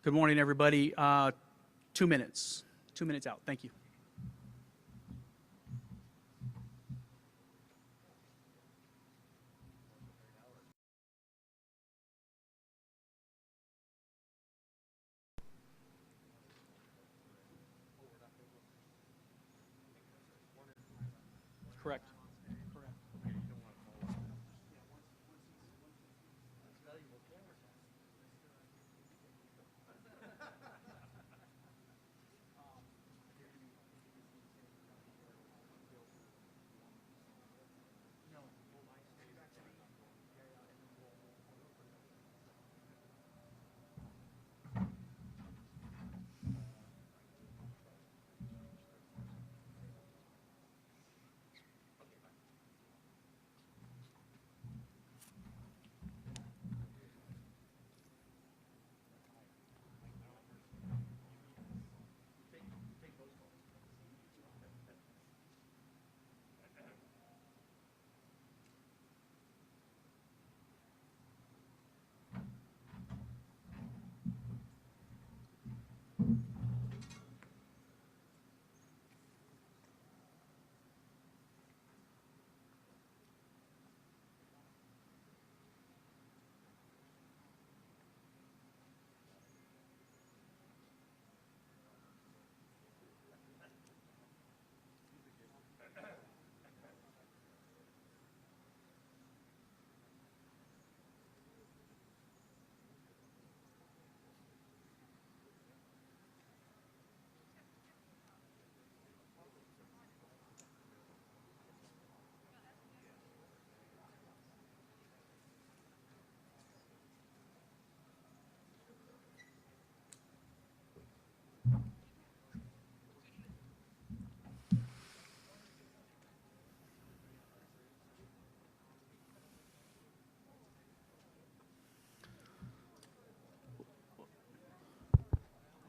Good morning, everybody. 2 minutes. 2 minutes out. Thank you. Correct.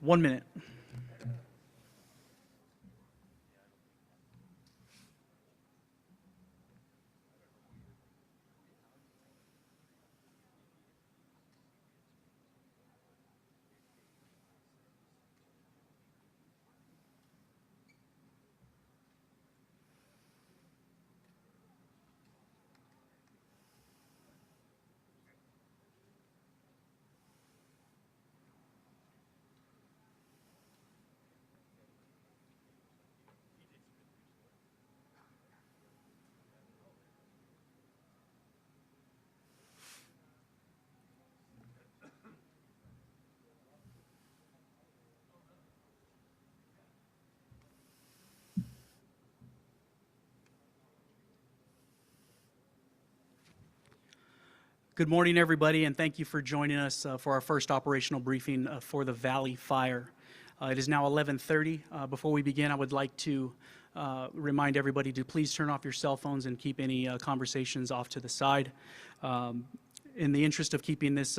One minute. Good morning, everybody, and thank you for joining us for our first operational briefing for the Valley Fire. It is now 11:30. Before we begin, I would like to remind everybody to please turn off your cell phones and keep any conversations off to the side. In the interest of keeping this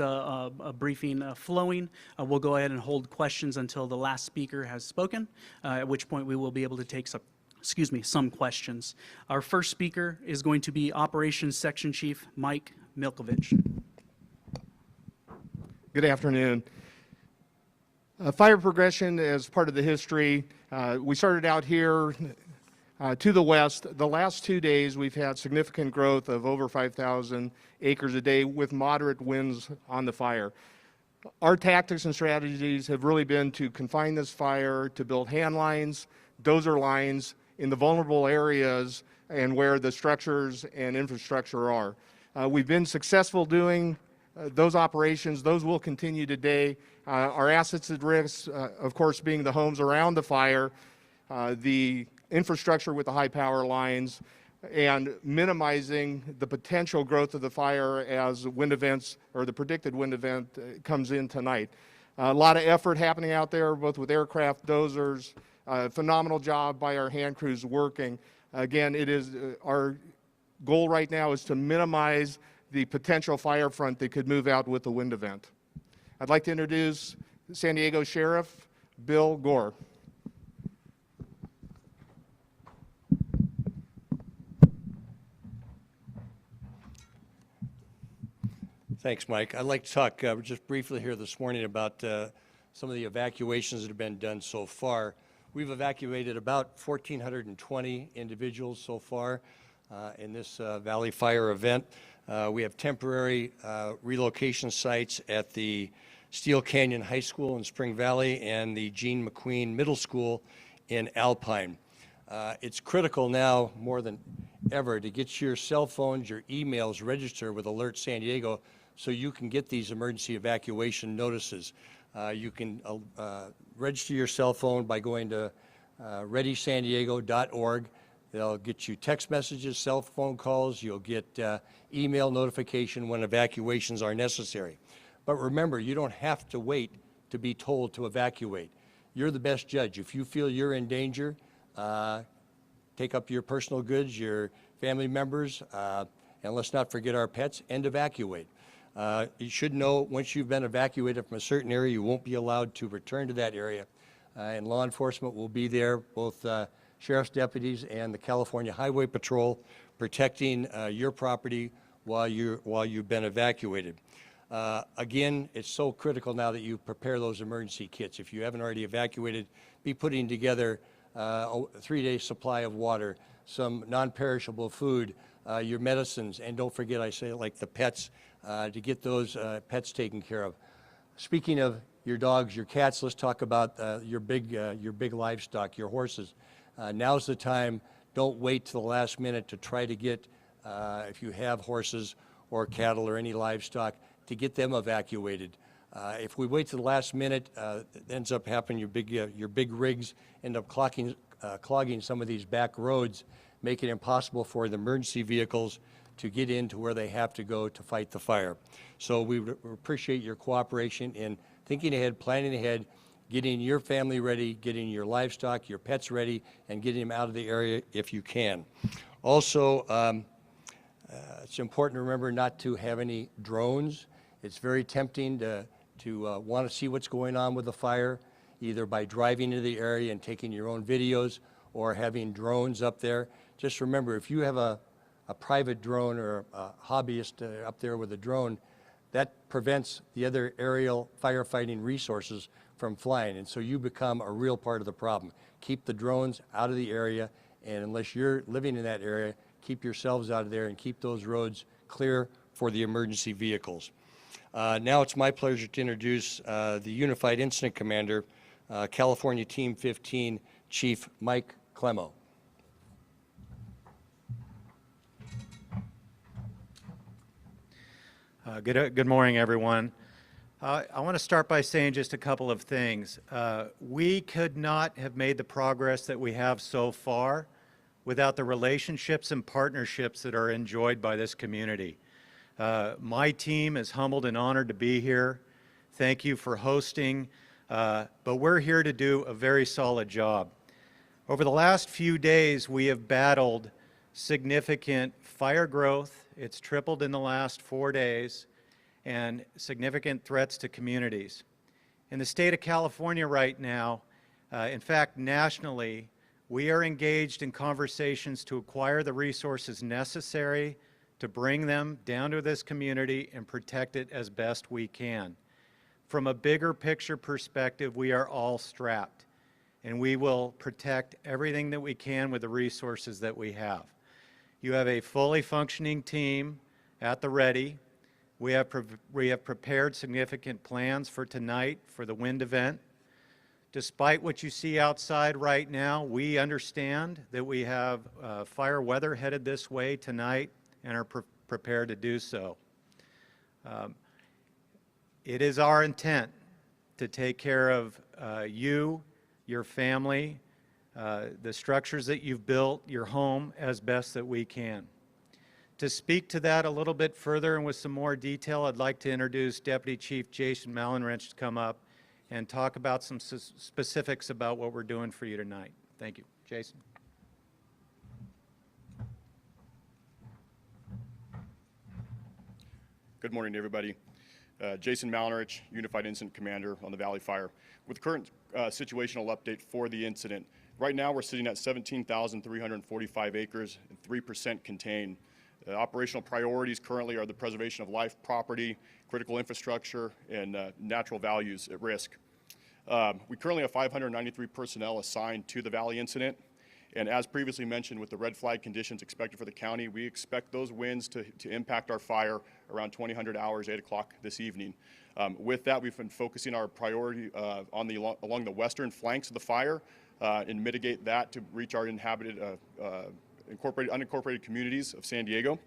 briefing flowing, we'll go ahead and hold questions until the last speaker has spoken, at which point we will be able to take some questions. Our first speaker is going to be Operations Section Chief Mike Milkovich. Good afternoon. Fire progression is part of the history. We started out here to the west. The last 2 days we've had significant growth of over 5,000 acres a day with moderate winds on the fire. Our tactics and strategies have really been to confine this fire, to build hand lines, dozer lines in the vulnerable areas and where the structures and infrastructure are. We've been successful doing those operations. Those will continue today. Our assets at risk, of course, being the homes around the fire, the infrastructure with the high power lines, and minimizing the potential growth of the fire as wind events or the predicted wind event comes in tonight. A lot of effort happening out there, both with aircraft, dozers, phenomenal job by our hand crews working. Again, it is our goal right now is to minimize the potential fire front that could move out with the wind event. I'd like to introduce San Diego Sheriff Bill Gore. Thanks, Mike. I'd like to talk just briefly here this morning about some of the evacuations that have been done so far. We've evacuated about 1,420 individuals so far in this Valley Fire event. We have temporary relocation sites at the Steel Canyon High School in Spring Valley and the Gene McQueen Middle School in Alpine. It's critical now more than ever to get your cell phones, your emails registered with Alert San Diego so you can get these emergency evacuation notices. You can register your cell phone by going to readysandiego.org. They'll get you text messages, cell phone calls. You'll get email notification when evacuations are necessary. But remember, you don't have to wait to be told to evacuate. You're the best judge. If you feel you're in danger, take up your personal goods, your family members, and let's not forget our pets, and evacuate. You should know once you've been evacuated from a certain area, you won't be allowed to return to that area. And law enforcement will be there, both sheriff's deputies and the California Highway Patrol, protecting your property while you've been evacuated. Again, it's so critical now that you prepare those emergency kits. If you haven't already evacuated, be putting together a 3-day supply of water, some non-perishable food, your medicines, and don't forget, I say, like the pets, to get those pets taken care of. Speaking of your dogs, your cats, let's talk about your big livestock, your horses. Now's the time. Don't wait till the last minute to try to get, if you have horses or cattle or any livestock, to get them evacuated. If we wait to the last minute, it ends up happening, your big rigs end up clogging some of these back roads, making it impossible for the emergency vehicles to get into where they have to go to fight the fire. So we appreciate your cooperation in thinking ahead, planning ahead, getting your family ready, getting your livestock, your pets ready, and getting them out of the area if you can. Also, it's important to remember not to have any drones. It's very tempting to want to see what's going on with the fire, either by driving into the area and taking your own videos or having drones up there. Just remember, if you have a private drone or a hobbyist up there with a drone, that prevents the other aerial firefighting resources from flying, and so you become a real part of the problem. Keep the drones out of the area, and unless you're living in that area, keep yourselves out of there and keep those roads clear for the emergency vehicles. Now it's my pleasure to introduce the Unified Incident Commander, California Team 15, Chief Mike Clemmo. Good morning, everyone. I want to start by saying just a couple of things. We could not have made the progress that we have so far without the relationships and partnerships that are enjoyed by this community. My team is humbled and honored to be here. Thank you for hosting, but we're here to do a very solid job. Over the last few days, we have battled significant fire growth. It's tripled in the last 4 days, and significant threats to communities. In the state of California right now, in fact, nationally, we are engaged in conversations to acquire the resources necessary to bring them down to this community and protect it as best we can. From a bigger picture perspective, we are all strapped, and we will protect everything that we can with the resources that we have. You have a fully functioning team at the ready. We have prepared significant plans for tonight for the wind event. Despite what you see outside right now, we understand that we have fire weather headed this way tonight and are prepared to do so. It is our intent to take care of you, your family, the structures that you've built, your home, as best that we can. To speak to that a little bit further and with some more detail, I'd like to introduce Deputy Chief Jason Malinrich to come up and talk about some specifics about what we're doing for you tonight. Thank you. Jason. Good morning, everybody. Jason Malinrich, Unified Incident Commander on the Valley Fire. With the current situational update for the incident, right now we're sitting at 17,345 acres and 3% contained. Operational priorities currently are the preservation of life, property, critical infrastructure, and natural values at risk. We currently have 593 personnel assigned to the Valley incident. And as previously mentioned, with the red flag conditions expected for the county, we expect those winds to impact our fire around 2000 hours, 8 o'clock this evening. With that, we've been focusing our priority along the western flanks of the fire and mitigate that to reach our inhabited, unincorporated communities of San Diego.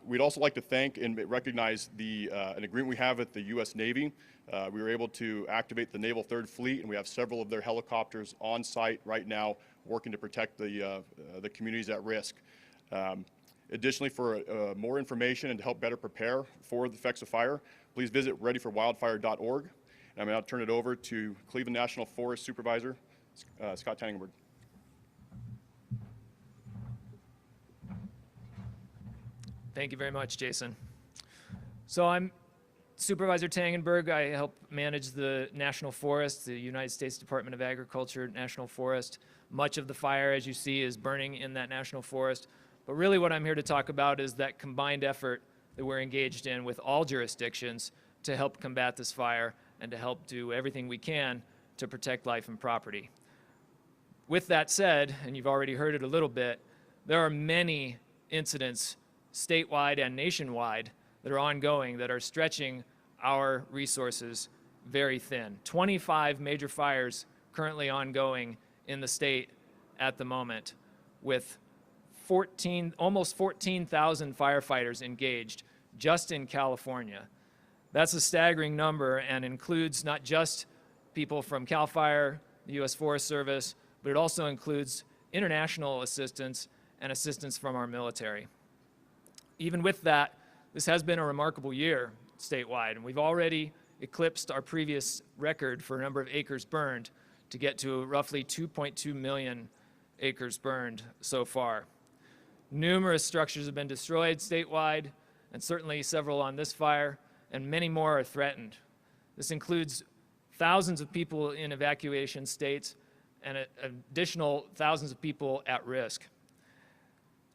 We'd also like to thank and recognize an agreement we have with the U.S. Navy. We were able to activate the Naval Third Fleet, and we have several of their helicopters on site right now working to protect the communities at risk. Additionally, for more information and to help better prepare for the effects of fire, please visit readyforwildfire.org. And I'm going to turn it over to Cleveland National Forest Supervisor Scott Tangenberg. Thank you very much, Jason. So I'm Supervisor Tangenberg. I help manage the National Forest, the United States Department of Agriculture National Forest. Much of the fire, as you see, is burning in that national forest. But really what I'm here to talk about is that combined effort that we're engaged in with all jurisdictions to help combat this fire and to help do everything we can to protect life and property. With that said, and you've already heard it a little bit, there are many incidents statewide and nationwide that are ongoing that are stretching our resources very thin. 25 major fires currently ongoing in the state at the moment, with almost 14,000 firefighters engaged just in California. That's a staggering number and includes not just people from CAL FIRE, the U.S. Forest Service, but it also includes international assistance and assistance from our military. Even with that, this has been a remarkable year statewide, and we've already eclipsed our previous record for a number of acres burned to get to roughly 2.2 million acres burned so far. Numerous structures have been destroyed statewide, and certainly several on this fire, and many more are threatened. This includes thousands of people in evacuation states and additional thousands of people at risk.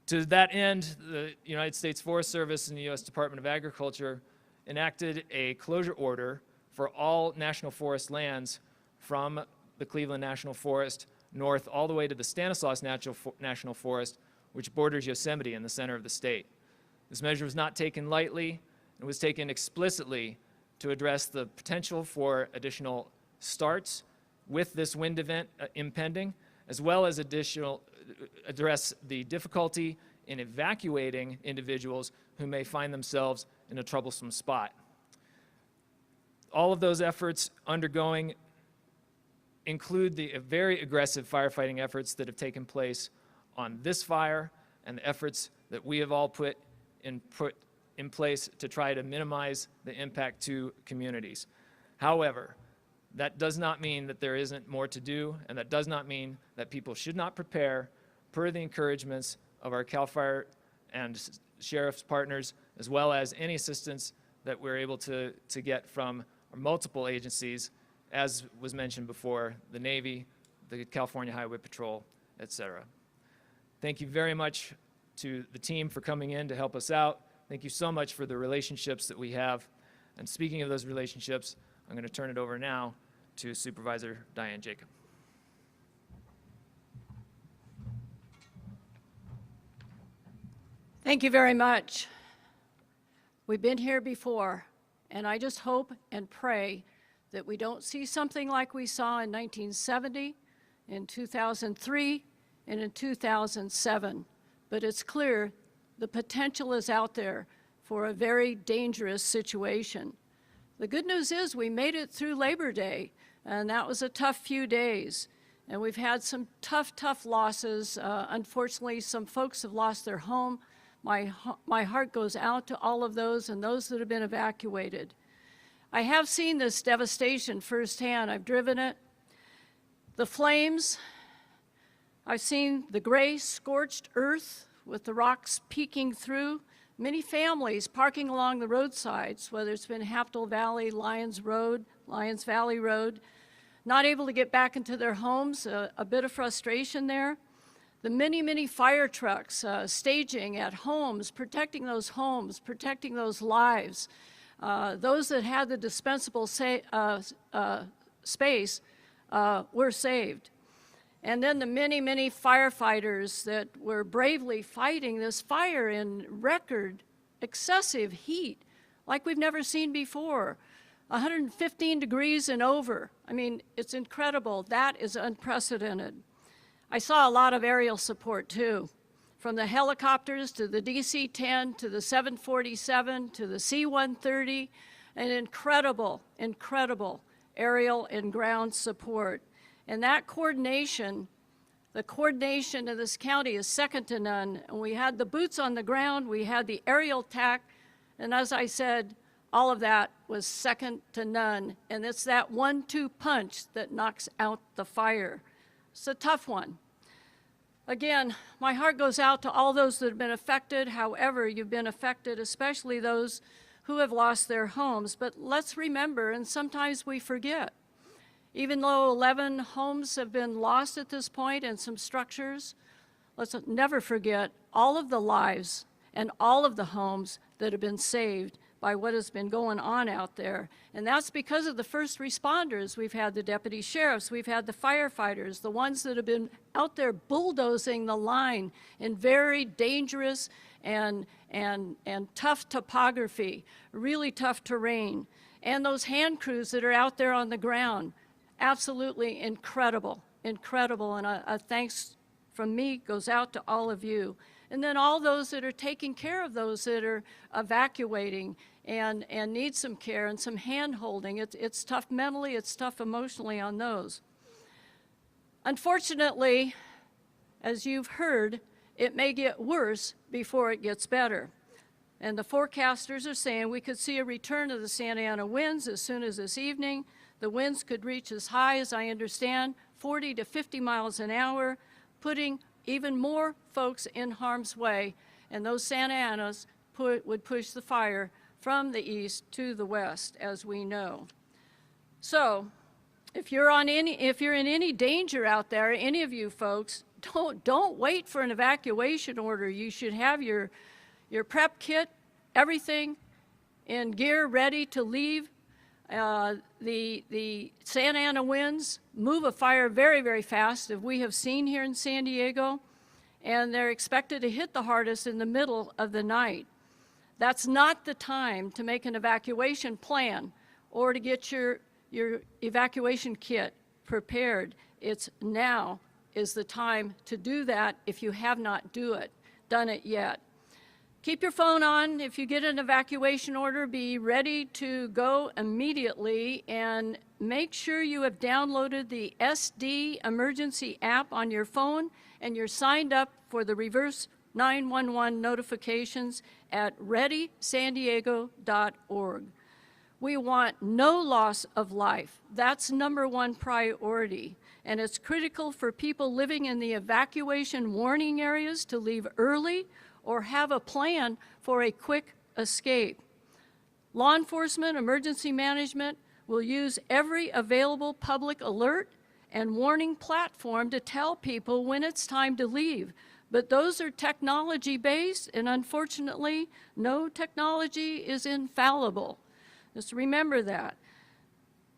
To that end, the United States Forest Service and the U.S. Department of Agriculture enacted a closure order for all national forest lands from the Cleveland National Forest north all the way to the Stanislaus National Forest, which borders Yosemite in the center of the state. This measure was not taken lightly. It was taken explicitly to address the potential for additional starts with this wind event impending, as well as address the difficulty in evacuating individuals who may find themselves in a troublesome spot. All of those efforts undergoing include the very aggressive firefighting efforts that have taken place on this fire and the efforts that we have all put in place to try to minimize the impact to communities. However, that does not mean that there isn't more to do, and that does not mean that people should not prepare per the encouragements of our CAL FIRE and sheriff's partners, as well as any assistance that we're able to get from our multiple agencies, as was mentioned before, the Navy, the California Highway Patrol, etc. Thank you very much to the team for coming in to help us out. Thank you so much for the relationships that we have. And speaking of those relationships, I'm going to turn it over now to Supervisor Diane Jacob. Thank you very much. We've been here before, and I just hope and pray that we don't see something like we saw in 1970, in 2003, and in 2007. But it's clear the potential is out there for a very dangerous situation. The good news is we made it through Labor Day, and that was a tough few days. And we've had some tough losses. Unfortunately, some folks have lost their home. My heart goes out to all of those and those that have been evacuated. I have seen this devastation firsthand. I've driven it. The flames, I've seen the gray, scorched earth with the rocks peeking through. Many families parking along the roadsides, whether it's been Haptol Valley, Lyons Valley Road, not able to get back into their homes, a bit of frustration there. The many fire trucks staging at homes, protecting those lives. Those that had the dispensable space were saved. And then the many, many firefighters that were bravely fighting this fire in record excessive heat like we've never seen before. 115 degrees and over. I mean, it's incredible. That is unprecedented. I saw a lot of aerial support too, from the helicopters to the DC-10 to the 747 to the C-130, an incredible, incredible aerial and ground support. And that coordination, the coordination of this county is second to none. And we had the boots on the ground, we had the aerial attack, and as I said, all of that was second to none. And it's that 1-2 punch that knocks out the fire. It's a tough one. Again, my heart goes out to all those that have been affected, however you've been affected, especially those who have lost their homes. But let's remember, and sometimes we forget, even though 11 homes have been lost at this point and some structures, let's never forget all of the lives and all of the homes that have been saved by what has been going on out there. And that's because of the first responders. We've had the deputy sheriffs, we've had the firefighters, the ones that have been out there bulldozing the line in very dangerous and tough topography, really tough terrain. And those hand crews that are out there on the ground. Absolutely incredible, incredible, and a thanks from me goes out to all of you. And then all those that are taking care of those that are evacuating and need some care and some hand-holding. It's tough mentally, it's tough emotionally on those. Unfortunately, as you've heard, it may get worse before it gets better. And the forecasters are saying we could see a return of the Santa Ana winds as soon as this evening. The winds could reach as high, as I understand, 40 to 50 miles an hour, putting even more folks in harm's way, and those Santa Anas would push the fire from the east to the west, as we know. So, if you're in any danger out there, any of you folks, don't wait for an evacuation order. You should have your prep kit, everything in gear, ready to leave. The Santa Ana winds move a fire very, very fast, as we have seen here in San Diego, and they're expected to hit the hardest in the middle of the night. That's not the time to make an evacuation plan or to get your evacuation kit prepared. It's now is the time to do that if you have not done it yet. Keep your phone on. If you get an evacuation order, be ready to go immediately, and make sure you have downloaded the SD emergency app on your phone and you're signed up for the reverse 911 notifications at readysandiego.org. We want no loss of life. That's #1 priority. And it's critical for people living in the evacuation warning areas to leave early or have a plan for a quick escape. Law enforcement, emergency management will use every available public alert and warning platform to tell people when it's time to leave. But those are technology-based, and unfortunately, no technology is infallible. Just remember that.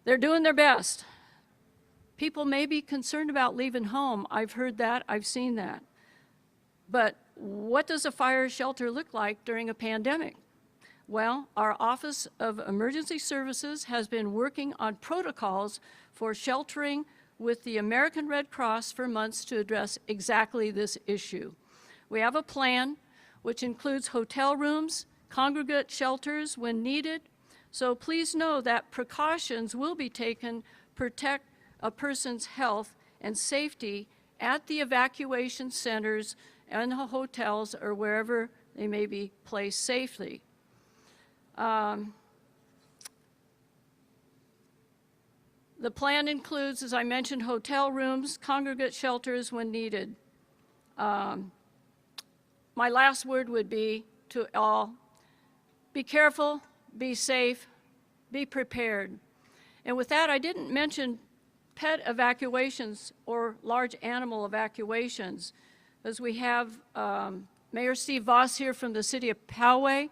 They're doing their best. People may be concerned about leaving home. I've heard that, I've seen that. But what does a fire shelter look like during a pandemic? Well, our Office of Emergency Services has been working on protocols for sheltering with the American Red Cross for months to address exactly this issue. We have a plan which includes hotel rooms, congregate shelters when needed, so please know that precautions will be taken to protect a person's health and safety at the evacuation centers and the hotels or wherever they may be placed safely. The plan includes, as I mentioned, hotel rooms, congregate shelters when needed. My last word would be to all, be careful, be safe, be prepared. And with that, I didn't mention pet evacuations or large animal evacuations, as we have Mayor Steve Voss here from the city of Poway,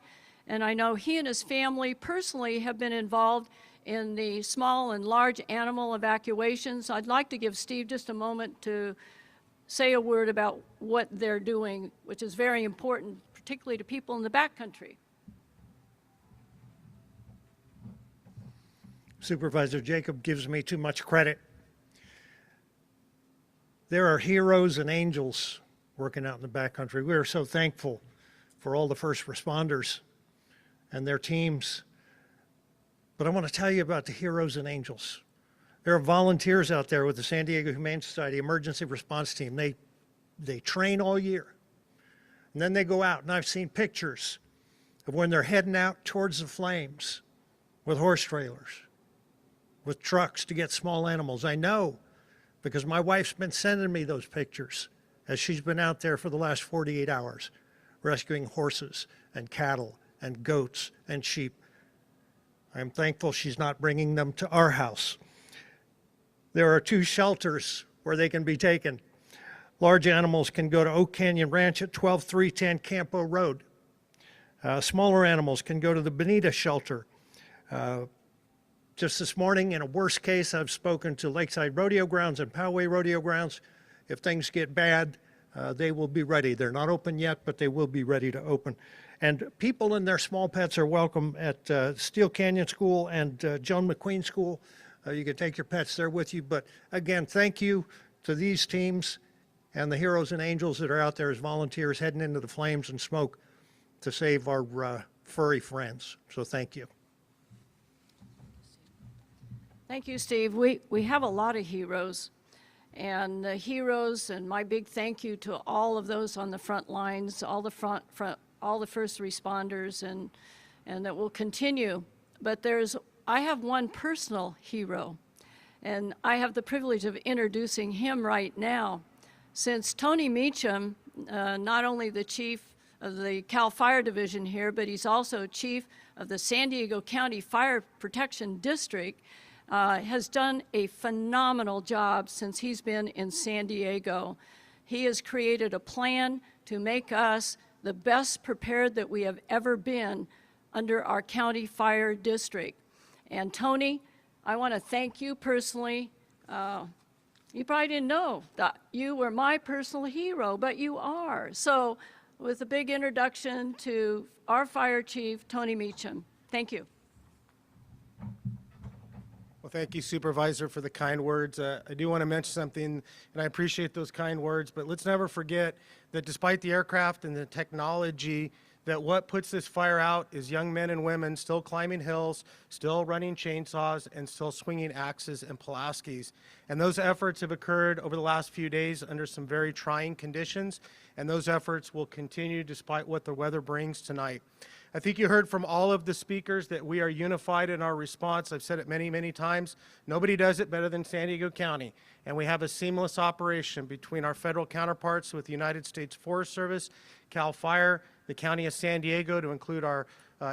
And I know he and his family personally have been involved in the small and large animal evacuations. I'd like to give Steve just a moment to say a word about what they're doing, which is very important, particularly to people in the backcountry. Supervisor Jacob gives me too much credit. There are heroes and angels working out in the backcountry. We are so thankful for all the first responders and their teams. But I want to tell you about the heroes and angels. There are volunteers out there with the San Diego Humane Society Emergency Response Team. They train all year. And then they go out, and I've seen pictures of when they're heading out towards the flames with horse trailers, with trucks to get small animals. I know because my wife's been sending me those pictures as she's been out there for the last 48 hours, rescuing horses and cattle and goats and sheep. I'm thankful she's not bringing them to our house. There are 2 shelters where they can be taken. Large animals can go to Oak Canyon Ranch at 12310 Campo Road. Smaller animals can go to the Bonita Shelter. Just this morning, in a worst case, I've spoken to Lakeside Rodeo Grounds and Poway Rodeo Grounds. If things get bad, they will be ready. They're not open yet, but they will be ready to open. And people and their small pets are welcome at Steel Canyon School and Joan McQueen School. You can take your pets there with you. But again, thank you to these teams and the heroes and angels that are out there as volunteers heading into the flames and smoke to save our furry friends. So thank you. Thank you, Steve. We have a lot of heroes. And the heroes, and my big thank you to all of those on the front lines, all the all the first responders, and that will continue. But I have one personal hero, and I have the privilege of introducing him right now. Since Tony Meacham, not only the chief of the CAL FIRE Division here, but he's also chief of the San Diego County Fire Protection District, has done a phenomenal job since he's been in San Diego. He has created a plan to make us the best prepared that we have ever been under our county fire district. And Tony, I want to thank you personally. You probably didn't know that you were my personal hero, but you are. So with a big introduction to our fire chief, Tony Meacham. Thank you. Well, thank you, Supervisor, for the kind words. I do want to mention something, and I appreciate those kind words, but let's never forget that despite the aircraft and the technology, that what puts this fire out is young men and women still climbing hills, still running chainsaws, and still swinging axes and Pulaskis. And those efforts have occurred over the last few days under some very trying conditions, and those efforts will continue despite what the weather brings tonight. I think you heard from all of the speakers that we are unified in our response. I've said it many, many times. Nobody does it better than San Diego County. And we have a seamless operation between our federal counterparts with the United States Forest Service, CAL FIRE, the County of San Diego, to include our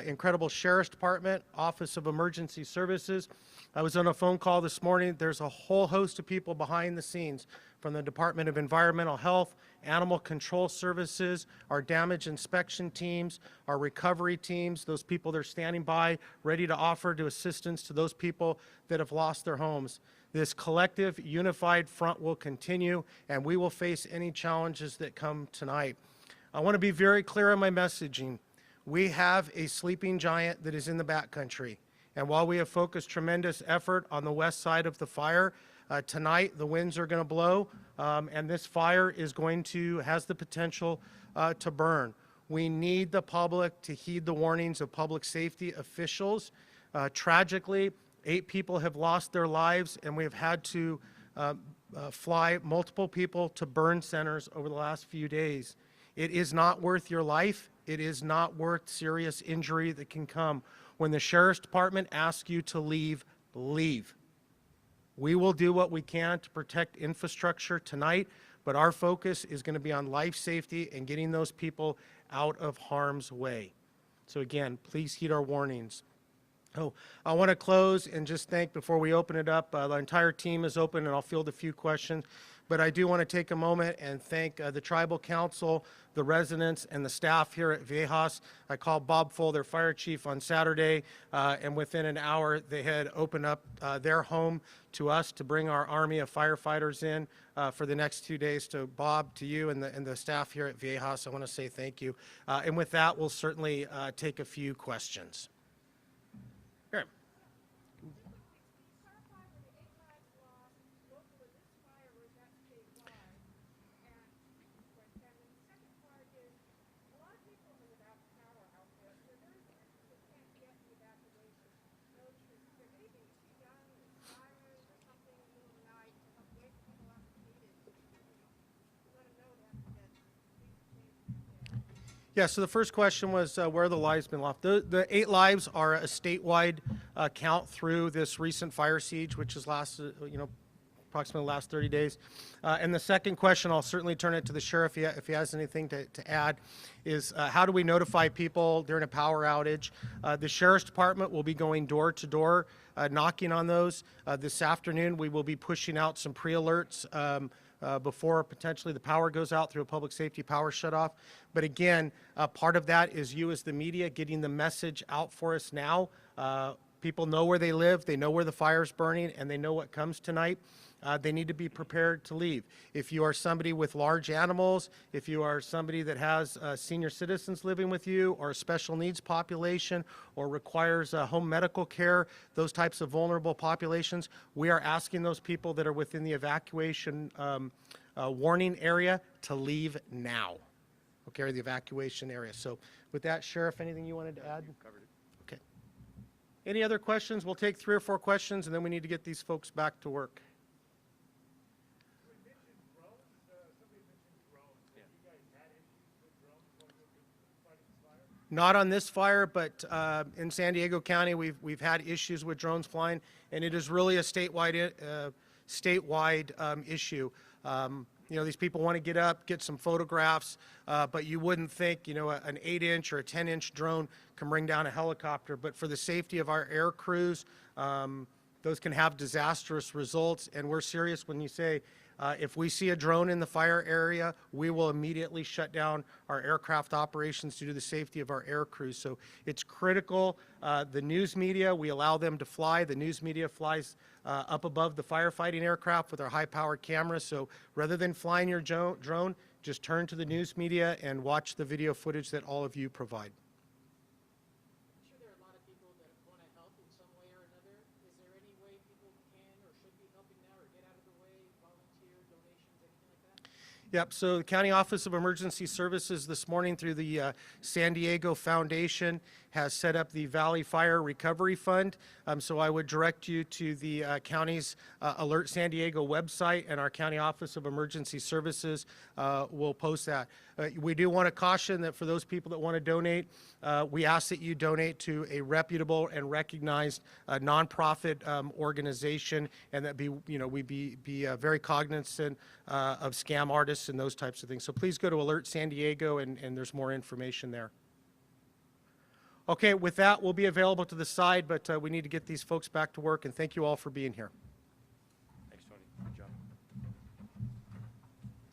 incredible Sheriff's Department, Office of Emergency Services. I was on a phone call this morning. There's a whole host of people behind the scenes from the Department of Environmental Health, Animal Control Services, our damage inspection teams, our recovery teams, those people that are standing by, ready to offer to assistance to those people that have lost their homes. This collective, unified front will continue, and we will face any challenges that come tonight. I want to be very clear on my messaging. We have a sleeping giant that is in the backcountry, and while we have focused tremendous effort on the west side of the fire, tonight the winds are going to blow, and this fire is has the potential to burn. We need the public to heed the warnings of public safety officials. Tragically, 8 people have lost their lives, and we have had to fly multiple people to burn centers over the last few days. It is not worth your life. It is not worth serious injury that can come. When the Sheriff's Department asks you to leave, leave. We will do what we can to protect infrastructure tonight, but our focus is going to be on life safety and getting those people out of harm's way. So again, please heed our warnings. Oh, I want to close and just thank, before we open it up, the entire team is open, and I'll field a few questions. But I do want to take a moment and thank the Tribal Council, the residents, and the staff here at Viejas. I called Bob Full, their fire chief, on Saturday, and within an hour, they had opened up their home to us to bring our army of firefighters in for the next 2 days. To Bob, to you, and the staff here at Viejas, I want to say thank you. And with that, we'll certainly take a few questions. Here. Yeah, so the first question was where the lives been lost. The 8 lives are a statewide count through this recent fire siege, which has lasted, approximately the last 30 days. And the second question, I'll certainly turn it to the sheriff if he has anything to add, is how do we notify people during a power outage? The sheriff's department will be going door to door, knocking on those. This afternoon, we will be pushing out some pre-alerts before potentially the power goes out through a public safety power shutoff. But again, part of that is you as the media getting the message out for us now. People know where they live, they know where the fire's burning, and they know what comes tonight. They need to be prepared to leave. If you are somebody with large animals, if you are somebody that has senior citizens living with you, or a special needs population, or requires home medical care, those types of vulnerable populations, we are asking those people that are within the evacuation warning area to leave now. Okay, or the evacuation area. So with that, Sheriff, anything you wanted to add? You covered it. Okay. Any other questions? We'll take 3 or 4 questions, and then we need to get these folks back to work. Not on this fire, but in San Diego County, we've had issues with drones flying, and it is really a statewide issue. These people want to get up, get some photographs, but you wouldn't think, an 8-inch or a 10-inch drone can bring down a helicopter. But for the safety of our air crews, those can have disastrous results. And we're serious when you say, if we see a drone in the fire area, we will immediately shut down our aircraft operations due to the safety of our air crews. So it's critical. The news media, we allow them to fly. The news media flies up above the firefighting aircraft with our high-powered cameras. So rather than flying your drone, just turn to the news media and watch the video footage that all of you provide. Yep, so the County Office of Emergency Services this morning through the San Diego Foundation has set up the Valley Fire Recovery Fund. So I would direct you to the county's Alert San Diego website, and our County Office of Emergency Services will post that. We do want to caution that for those people that want to donate, we ask that you donate to a reputable and recognized nonprofit organization, and that we be very cognizant of scam artists and those types of things. So please go to Alert San Diego, and there's more information there. Okay, with that, we'll be available to the side, but we need to get these folks back to work, and thank you all for being here.